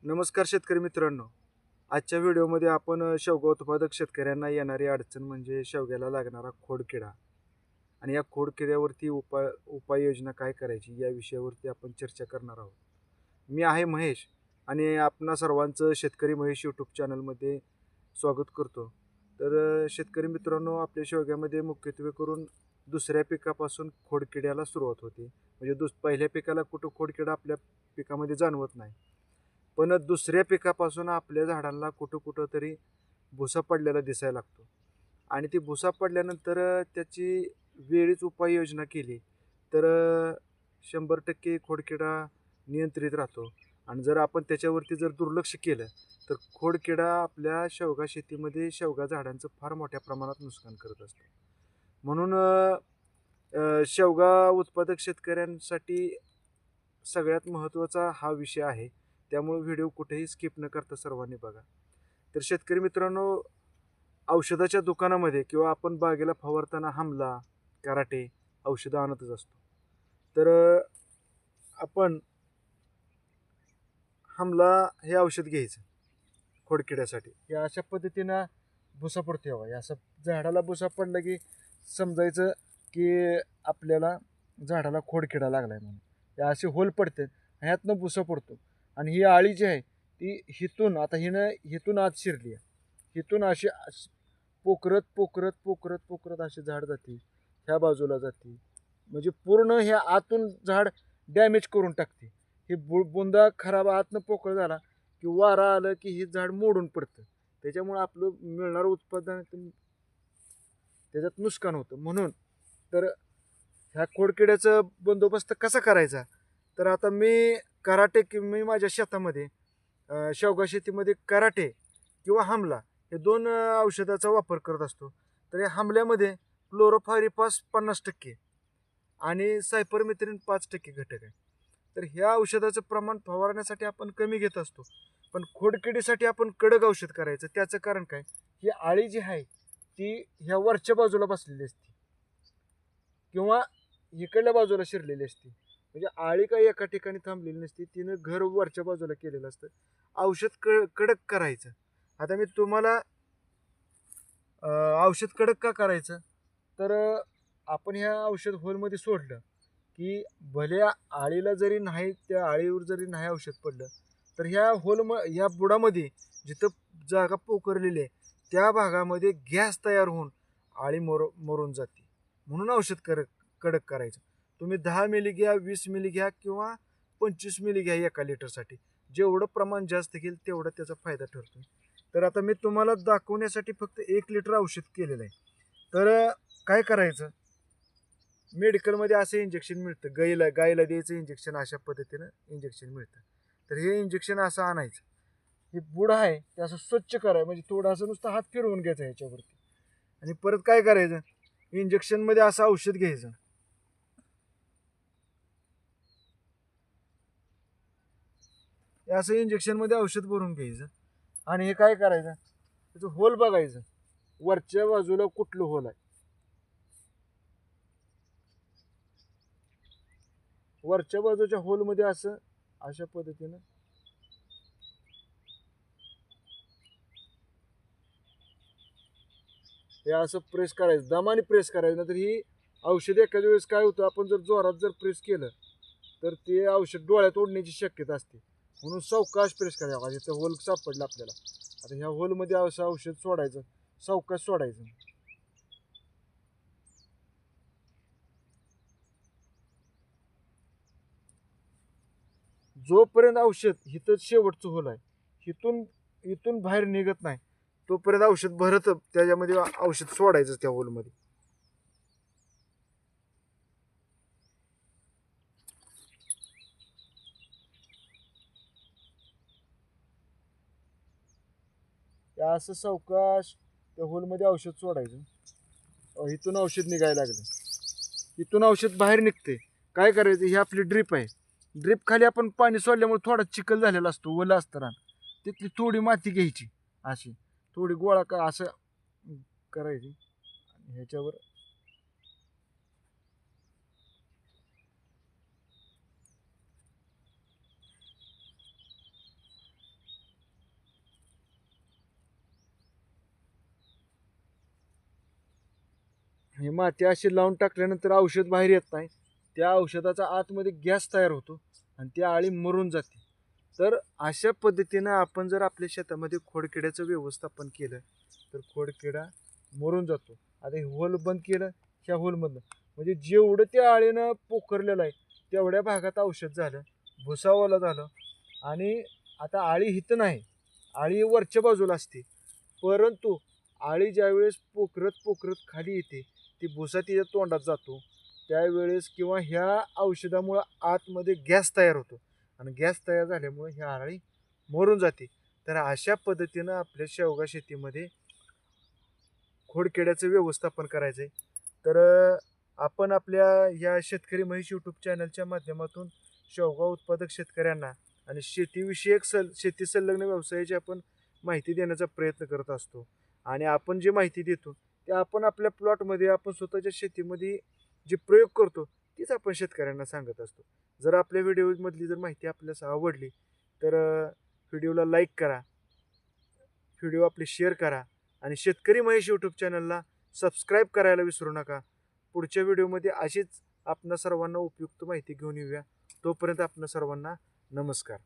नमस्कार शेतकरी मित्रांनो. आजच्या व्हिडिओमध्ये आपण शेवगा उत्पादक शेतकऱ्यांना येणारी अडचण म्हणजे शेवग्याला लागणारा खोडकिडा आणि या खोडकिड्यावरती उपाययोजना काय करायची या विषयावरती आपण चर्चा करणार आहोत. मी आहे महेश आणि आपणा सर्वांचं शेतकरी महेश यूट्यूब चॅनलमध्ये स्वागत करतो. तर शेतकरी मित्रांनो, आपल्या शेवग्यामध्ये मुख्यत्वे करून दुसऱ्या पिकापासून खोडकिड्याला सुरुवात होते. म्हणजे पहिल्या पिकाला कुठं खोडकिडा आपल्या पिकामध्ये जाणवत नाही. पण दुसऱ्या पिकापासून आपल्या झाडांना कुठं कुठं तरी भुसा पडलेला दिसायला लागतो आणि ती भुसा पडल्यानंतर त्याची वेळीच उपाययोजना केली तर 100% खोडकिडा नियंत्रित राहतो. आणि जर आपण त्याच्यावरती जर दुर्लक्ष केलं तर खोडकिडा आपल्या शेवगा शेतीमध्ये शेवगा झाडांचं फार मोठ्या प्रमाणात नुकसान करत असतो. म्हणून शेवगा उत्पादक शेतकऱ्यांसाठी सगळ्यात महत्त्वाचा हा विषय आहे. त्यामुळे व्हिडिओ कुठेही स्किप न करता सर्वांनी बघा. तर शेतकरी मित्रांनो, औषधाच्या दुकानामध्ये किंवा आपण बागेला फवारताना हमला, कराटे औषधं आणतच असतो. तर आपण हमला हे औषध घ्यायचं खोडकिड्यासाठी. हे अशा पद्धतीनं भुसा पडतो. हे असं झाडाला भुसा पडला की समजायचं की आपल्याला झाडाला खोडकिडा लागलाय म्हणून. हे असे होल पडतात, ह्यातनं भुसा पडतो आणि ही आळी जी आहे ती हिथून आत शिरली आहे. हिथून अशी पोखरत पोखरत पोखरत पोखरत अशी झाड जाते, ह्या बाजूला जाते. म्हणजे पूर्ण ह्या आतून झाड डॅमेज करून टाकते. हे बुंदा खराब आतनं पोकळ झाला की वारा आलं की हे झाड मोडून पडतं. त्याच्यामुळे आपलं मिळणारं उत्पादन त्याच्यात नुकसान होतं. म्हणून तर ह्या खोडकिड्याचा बंदोबस्त कसा करायचा, तर आता मी माझ्या शेतामध्ये शेवगा शेतीमध्ये कराटे किंवा हमला हे दोन औषधाचा वापर करत असतो. तर या हमल्यामध्ये क्लोरोफायरिफॉस 50% आणि सायपरमेथ्रिन 5% घटक आहे. तर ह्या औषधाचं प्रमाण फवारण्यासाठी आपण कमी घेत असतो, पण खोडकिडीसाठी आपण कडक औषध करायचं. त्याचं कारण काय, ही आळी जी आहे ती ह्या वरच्या बाजूला बसलेली असते किंवा इकडल्या बाजूला शिरलेली असते. म्हणजे आळी काही एका ठिकाणी थांबलेली नसते, तिनं घर वरच्या बाजूला केलेलं असतं. औषध कडक करायचं. आता मी तुम्हाला औषध कडक का करायचं, तर आपण ह्या औषध होलमध्ये सोडलं की भले आळीला जरी नाही, त्या आळीवर जरी नाही औषध पडलं तर ह्या बुडामध्ये जिथं जागा पोखरलेली आहे त्या भागामध्ये गॅस तयार होऊन आळी मरून जाते. म्हणून औषध कडक करायचं. तुम्ही 10 मिली घ्या, 20 मिली घ्या किंवा 25 मिली घ्या एका लिटरसाठी. जेवढं प्रमाण जास्त घेईल तेवढा त्याचा फायदा ठरतो. तर आता मी तुम्हाला दाखवण्यासाठी फक्त 1 लिटर औषध केलेलं आहे. तर काय करायचं, मेडिकलमध्ये असं इंजेक्शन मिळतं, गाईला द्यायचं इंजेक्शन, अशा पद्धतीनं इंजेक्शन मिळतं. तर हे इंजेक्शन असं आणायचं, हे बुड आहे ते असं स्वच्छ करायचं, म्हणजे थोडंसं नुसतं हात फिरवून घ्यायचं ह्याच्यावरती आणि परत काय करायचं, इंजेक्शनमध्ये असं औषध घ्यायचं. हे असं इंजेक्शनमध्ये औषध भरून घ्यायचं आणि हे काय करायचं, त्याचं होल बघायचं वरच्या बाजूला कुठलं होल आहे. वरच्या बाजूच्या होलमध्ये असं अशा पद्धतीनं हे असं प्रेस करायचं, दमाने प्रेस करायचं. नंतर ही औषध एखाद्या वेळेस काय होतं, आपण जर जोरात जर प्रेस केलं तर ते औषध डोळ्यात ओढण्याची शक्यता असते. म्हणून सावकाश प्रेस करायला. जिथं होल सापडलं आपल्याला, आता ह्या होलमध्ये असं औषध सोडायचं, सावकाश सोडायचं. जोपर्यंत औषध इथं शेवटचं होल आहे, इथून बाहेर निघत नाही तोपर्यंत औषध भरत त्याच्यामध्ये औषध सोडायचं त्या होलमध्ये. त्या असं सावकाश त्या होलमध्ये औषध सोडायचं. इथून औषध निघायला लागलं, इथून औषध बाहेर निघते. काय करायचं, ही आपली ड्रीप आहे. ड्रीप खाली आपण पाणी सोडल्यामुळे थोडा चिखल झालेला असतो, ओला असताना तिथली थोडी माती घ्यायची, अशी थोडी गोळा का असं करायची ह्याच्यावर. ही माती अशी लावून टाकल्यानंतर औषध बाहेर येत नाही. त्या औषधाचा आतमध्ये गॅस तयार होतो आणि ती आळी मरून जाते. तर अशा पद्धतीनं आपण जर आपल्या शेतामध्ये खोडकिड्याचं व्यवस्थापन केलं तर खोडकिडा मरून जातो. आता हे होल बंद केलं, ह्या होलमधनं म्हणजे जेवढं त्या आळीनं पोखरलेलं आहे तेवढ्या भागात औषध झालं, भुसावलं झालं. आणि आता आळी हिथं नाही, आळी वरच्या बाजूला असते. परंतु आळी ज्यावेळेस पोखरत पोखरत खाली येते, ती भुसा तिच्या तोंडात जातो त्यावेळेस किंवा ह्या औषधामुळं आतमध्ये गॅस तयार होतो आणि गॅस तयार झाल्यामुळे ही आळी मरून जाते. तर अशा पद्धतीनं आपल्या शेवगा शेतीमध्ये खोडकिड्याचं व्यवस्थापन करायचं आहे. तर आपण आपल्या या शेतकरी महेश यूट्यूब चॅनलच्या माध्यमातून शेवगा उत्पादक शेतकऱ्यांना आणि शेतीविषयक शेती संलग्न व्यवसायाची आपण माहिती देण्याचा प्रयत्न करत असतो. आणि आपण जी माहिती देतो ते आपण आपल्या प्लॉटमध्ये आपण स्वतःच्या शेतीमध्ये जे प्रयोग करतो तीच आपण शेतकऱ्यांना सांगत असतो. जर आपल्या व्हिडिओमधली जर माहिती आपल्यास आवडली तर व्हिडिओला लाईक करा, व्हिडिओ आपले शेअर करा आणि शेतकरी महेश यूट्यूब चॅनलला सबस्क्राईब करायला विसरू नका. पुढच्या व्हिडिओमध्ये अशीच आपणा सर्वांना उपयुक्त माहिती घेऊन येऊया. तोपर्यंत आपणा सर्वांना नमस्कार.